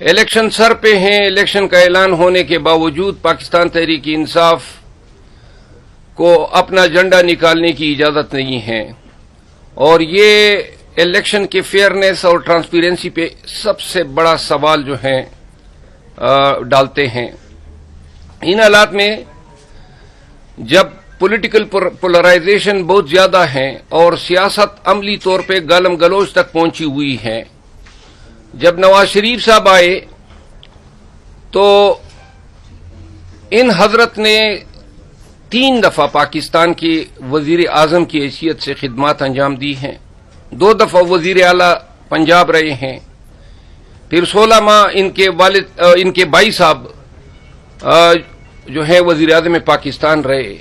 Election سر پہ ہیں. Election کا اعلان ہونے کے باوجود پاکستان تحریک انصاف کو اپنا جھنڈا نکالنے کی اجازت نہیں ہے اور یہ الیکشن کے فیئرنیس اور ٹرانسپیرنسی پہ سب سے بڑا سوال جو ہے ڈالتے ہیں. ان حالات میں جب پولیٹیکل پولرائزیشن بہت زیادہ ہے اور سیاست عملی طور پہ گالم گلوچ تک پہنچی ہوئی ہے، جب نواز شریف صاحب آئے تو ان حضرت نے 3 دفعہ پاکستان کے وزیر اعظم کی حیثیت سے خدمات انجام دی ہیں. 2 دفعہ وزیر اعلیٰ پنجاب رہے ہیں. پھر 16 ماہ ان کے بھائی صاحب جو ہے وزیر اعظم پاکستان رہے.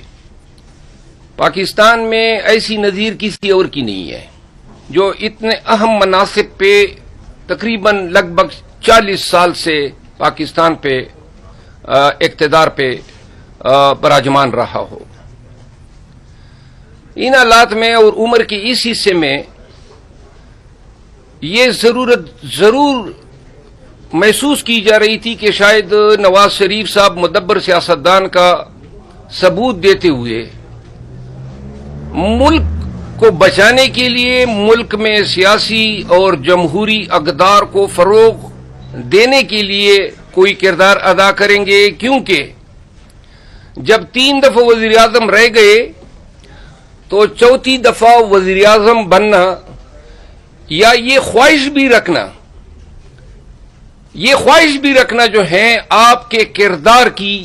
پاکستان میں ایسی نظیر کسی اور کی نہیں ہے جو اتنے اہم مناصب پہ تقریباً لگ بھگ 40 سال سے پاکستان پہ اقتدار پہ براجمان رہا ہو. ان حالات میں اور عمر کے اس حصے میں یہ ضرور محسوس کی جا رہی تھی کہ شاید نواز شریف صاحب مدبر سیاستدان کا ثبوت دیتے ہوئے ملک کو بچانے کے لیے ملک میں سیاسی اور جمہوری اقدار کو فروغ دینے کے لیے کوئی کردار ادا کریں گے، کیونکہ جب 3 دفعہ وزیر اعظم رہ گئے تو 4تھی دفعہ وزیر اعظم بننا یا یہ خواہش بھی رکھنا جو ہے آپ کے کردار کی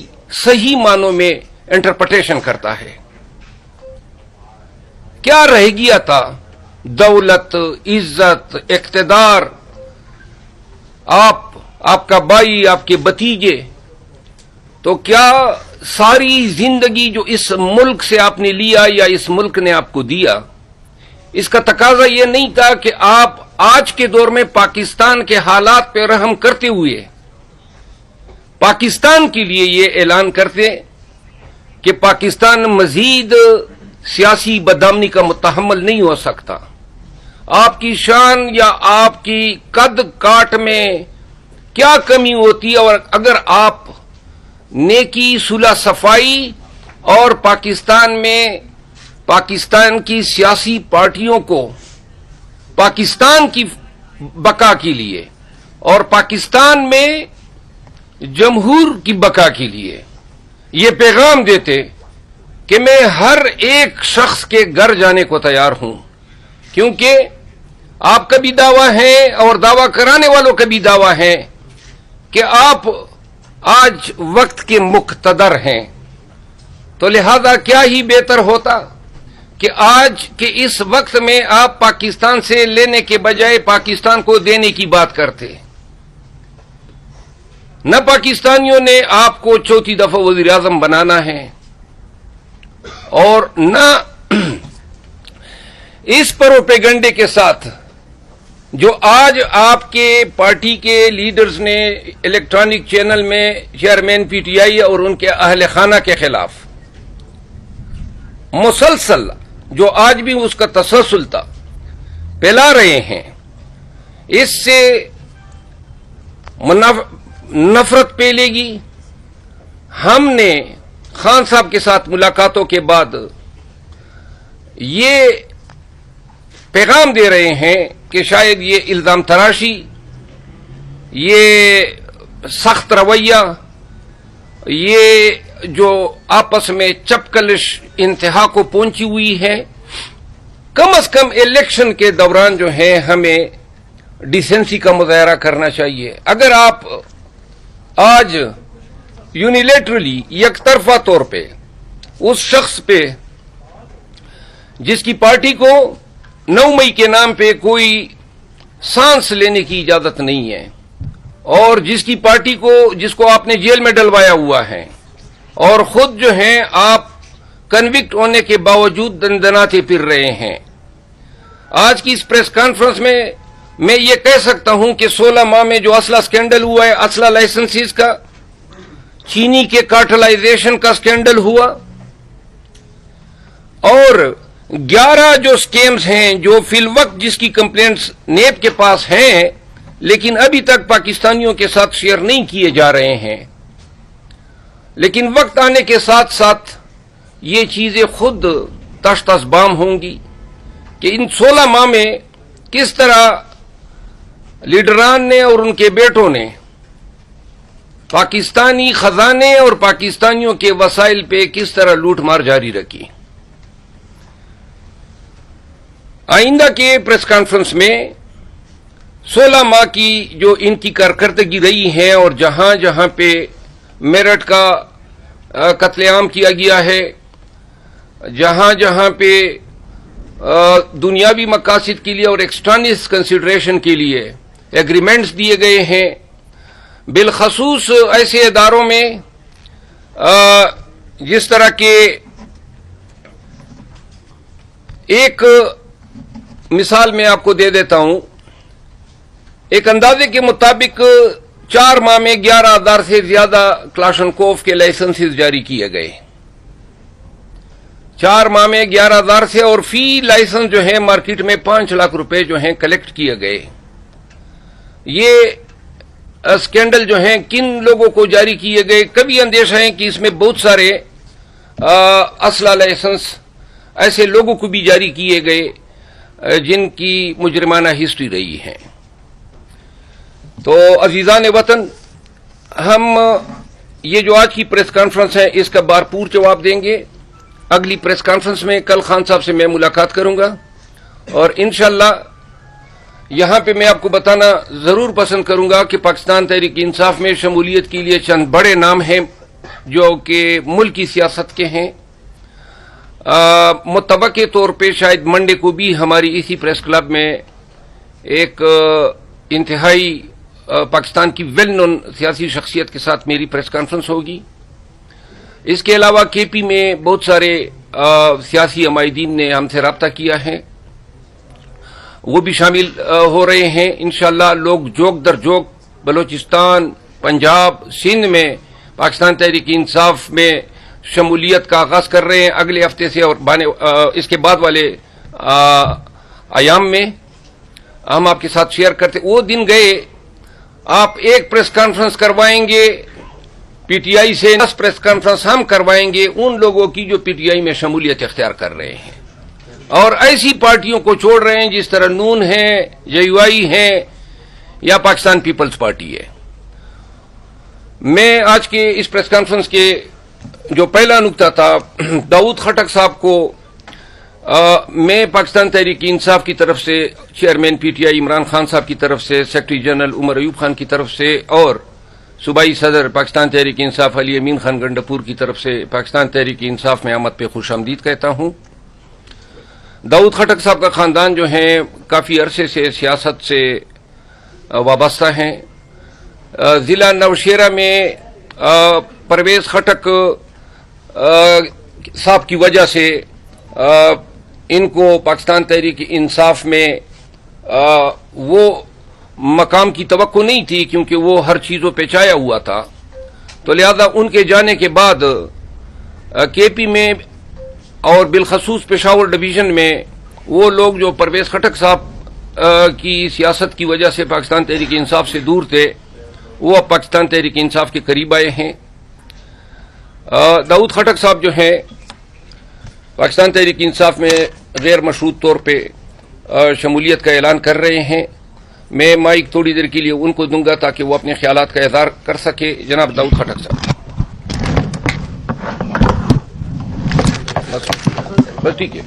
صحیح معنوں میں انٹرپریٹیشن کرتا ہے. کیا رہ گیا تھا؟ دولت، عزت، اقتدار. آپ کا بھائی، آپ کے بھتیجے. تو کیا ساری زندگی جو اس ملک سے آپ نے لیا یا اس ملک نے آپ کو دیا، اس کا تقاضا یہ نہیں تھا کہ آپ آج کے دور میں پاکستان کے حالات پہ رحم کرتے ہوئے پاکستان کے لیے یہ اعلان کرتے کہ پاکستان مزید سیاسی بدامنی کا متحمل نہیں ہو سکتا. آپ کی شان یا آپ کی قد کاٹ میں کیا کمی ہوتی ہے، اور اگر آپ نیکی، صلح صفائی اور پاکستان کی سیاسی پارٹیوں کو پاکستان کی بقا کے لیے اور پاکستان میں جمہور کی بقا کے لیے یہ پیغام دیتے کہ میں ہر ایک شخص کے گھر جانے کو تیار ہوں، کیونکہ آپ کا بھی دعویٰ ہے اور دعویٰ کرانے والوں کا بھی دعویٰ ہے کہ آپ آج وقت کے مقتدر ہیں. تو لہذا کیا ہی بہتر ہوتا کہ آج کے اس وقت میں آپ پاکستان سے لینے کے بجائے پاکستان کو دینے کی بات کرتے. نہ پاکستانیوں نے آپ کو 4تھی دفعہ وزیر اعظم بنانا ہے اور نہ اس پروپیگنڈے کے ساتھ جو آج آپ کے پارٹی کے لیڈرز نے الیکٹرانک چینل میں چیئرمین پی ٹی آئی اور ان کے اہل خانہ کے خلاف مسلسل جو آج بھی اس کا تسلسل تھا پھیلا رہے ہیں، اس سے نفرت پھیلے گی. ہم نے خان صاحب کے ساتھ ملاقاتوں کے بعد یہ پیغام دے رہے ہیں کہ شاید یہ الزام تراشی، یہ سخت رویہ، یہ جو آپس میں چپکلش انتہا کو پہنچی ہوئی ہے، کم از کم الیکشن کے دوران جو ہے ہمیں ڈیسنسی کا مظاہرہ کرنا چاہیے. اگر آپ آج یونیلیٹرلی یک طرفہ طور پہ اس شخص پہ جس کی پارٹی کو 9 مئی کے نام پہ کوئی سانس لینے کی اجازت نہیں ہے اور جس کی پارٹی کو جس کو آپ نے جیل میں ڈلوایا ہوا ہے اور خود جو ہیں آپ کنوکٹ ہونے کے باوجود دندناتے پھر رہے ہیں. آج کی اس پریس کانفرنس میں یہ کہہ سکتا ہوں کہ 16 ماہ میں جو اسلحہ سکینڈل ہوا ہے، اسلحہ لائسنسز کا، چینی کے کارٹلائزیشن کا سکینڈل ہوا اور 11 جو سکیمز ہیں جو فی الوقت جس کی کمپلینٹس نیب کے پاس ہیں لیکن ابھی تک پاکستانیوں کے ساتھ شیئر نہیں کیے جا رہے ہیں. لیکن وقت آنے کے ساتھ ساتھ یہ چیزیں خود تشت بام ہوں گی کہ ان 16 ماہ میں کس طرح لیڈران نے اور ان کے بیٹوں نے پاکستانی خزانے اور پاکستانیوں کے وسائل پہ کس طرح لوٹ مار جاری رکھی. آئندہ کے پریس کانفرنس میں 16 ماہ کی جو ان کی کارکردگی رہی ہے اور جہاں جہاں پہ میرٹ کا قتل عام کیا گیا ہے، جہاں جہاں پہ دنیاوی مقاصد کے لیے اور ایکسٹرنل کنسیڈریشن کے لیے ایگریمنٹس دیے گئے ہیں، بالخصوص ایسے اداروں میں جس طرح کے ایک مثال میں آپ کو دے دیتا ہوں. ایک اندازے کے مطابق 4 ماہ میں 11,000 سے زیادہ کلاشنکوف کے لائسنسز جاری کیے گئے. 4 ماہ میں 11,000 سے، اور فی لائسنس جو ہے مارکیٹ میں 5 لاکھ روپے جو ہیں کلیکٹ کیے گئے. یہ اسکینڈل جو ہیں کن لوگوں کو جاری کیے گئے؟ کبھی اندیشہ ہے کہ اس میں بہت سارے اسلحہ لائسنس ایسے لوگوں کو بھی جاری کیے گئے جن کی مجرمانہ ہسٹری رہی ہے. تو عزیزان وطن، ہم یہ جو آج کی پریس کانفرنس ہے اس کا بھرپور جواب دیں گے. اگلی پریس کانفرنس میں کل خان صاحب سے میں ملاقات کروں گا، اور انشاءاللہ یہاں پہ میں آپ کو بتانا ضرور پسند کروں گا کہ پاکستان تحریک انصاف میں شمولیت کے لیے چند بڑے نام ہیں جو کہ ملک کی سیاست کے ہیں. متوقع طور پہ شاید منڈے کو بھی ہماری اسی پریس کلب میں ایک انتہائی پاکستان کی ویل نون سیاسی شخصیت کے ساتھ میری پریس کانفرنس ہوگی. اس کے علاوہ کے پی میں بہت سارے سیاسی عمائدین نے ہم سے رابطہ کیا ہے، وہ بھی شامل ہو رہے ہیں انشاءاللہ. لوگ جوک در جوک بلوچستان، پنجاب، سندھ میں پاکستان تحریک انصاف میں شمولیت کا آغاز کر رہے ہیں اگلے ہفتے سے، اور اس کے بعد والے ایام میں ہم آپ کے ساتھ شیئر کرتے. وہ دن گئے آپ ایک پریس کانفرنس کروائیں گے پی ٹی آئی سے، 10 پریس کانفرنس ہم کروائیں گے ان لوگوں کی جو پی ٹی آئی میں شمولیت اختیار کر رہے ہیں، اور ایسی پارٹیوں کو چھوڑ رہے ہیں جس طرح نون ہے، جے یو آئی ہے یا پاکستان پیپلز پارٹی ہے. میں آج کے اس پریس کانفرنس کے جو پہلا نکتہ تھا، داؤد خٹک صاحب کو میں پاکستان تحریک انصاف کی طرف سے، chairman P T I Imran Khan صاحب کی طرف سے، سیکرٹری جنرل عمر ایوب خان کی طرف سے، اور صوبائی صدر پاکستان تحریک انصاف علی امین خان گنڈپور کی طرف سے پاکستان تحریک انصاف میں آمد پہ خوش آمدید کہتا ہوں. داؤد خٹک صاحب کا خاندان جو ہے کافی عرصے سے سیاست سے وابستہ ہیں. ضلع نوشہرہ میں پرویز خٹک صاحب کی وجہ سے ان کو پاکستان تحریک انصاف میں وہ مقام کی توقع نہیں تھی، کیونکہ وہ ہر چیزوں پہ چایا ہوا تھا. تو لہذا ان کے جانے کے بعد کے پی میں اور بالخصوص پشاور ڈویژن میں وہ لوگ جو پرویز خٹک صاحب کی سیاست کی وجہ سے پاکستان تحریک انصاف سے دور تھے، وہ اب پاکستان تحریک انصاف کے قریب آئے ہیں. داؤد خٹک صاحب جو ہیں پاکستان تحریک انصاف میں غیر مشروط طور پہ شمولیت کا اعلان کر رہے ہیں. میں مائک تھوڑی دیر کے لیے ان کو دوں گا تاکہ وہ اپنے خیالات کا اظہار کر سکے. جناب داؤد خٹک صاحب. بس ٹھیک ہے.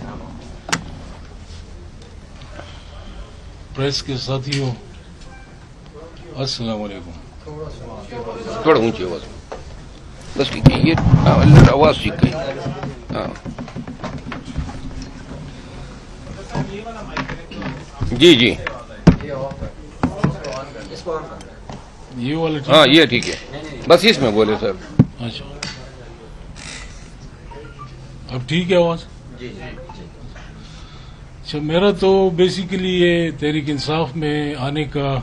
پریس کے ساتھیوں السلام علیکم. تھوڑا اونچی آواز. بس ٹھیک ہے. یہ آواز ٹھیک ہے. ہاں جی جی یہ والا ہاں یہ ٹھیک ہے. بس اس میں بولے سر. اچھا اب ٹھیک ہے آواز. اچھا میرا تو بیسیکلی یہ تحریک انصاف میں آنے کا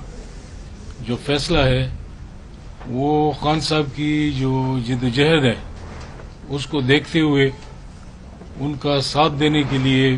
جو فیصلہ ہے وہ خان صاحب کی جو جدوجہد ہے اس کو دیکھتے ہوئے ان کا ساتھ دینے کے لیے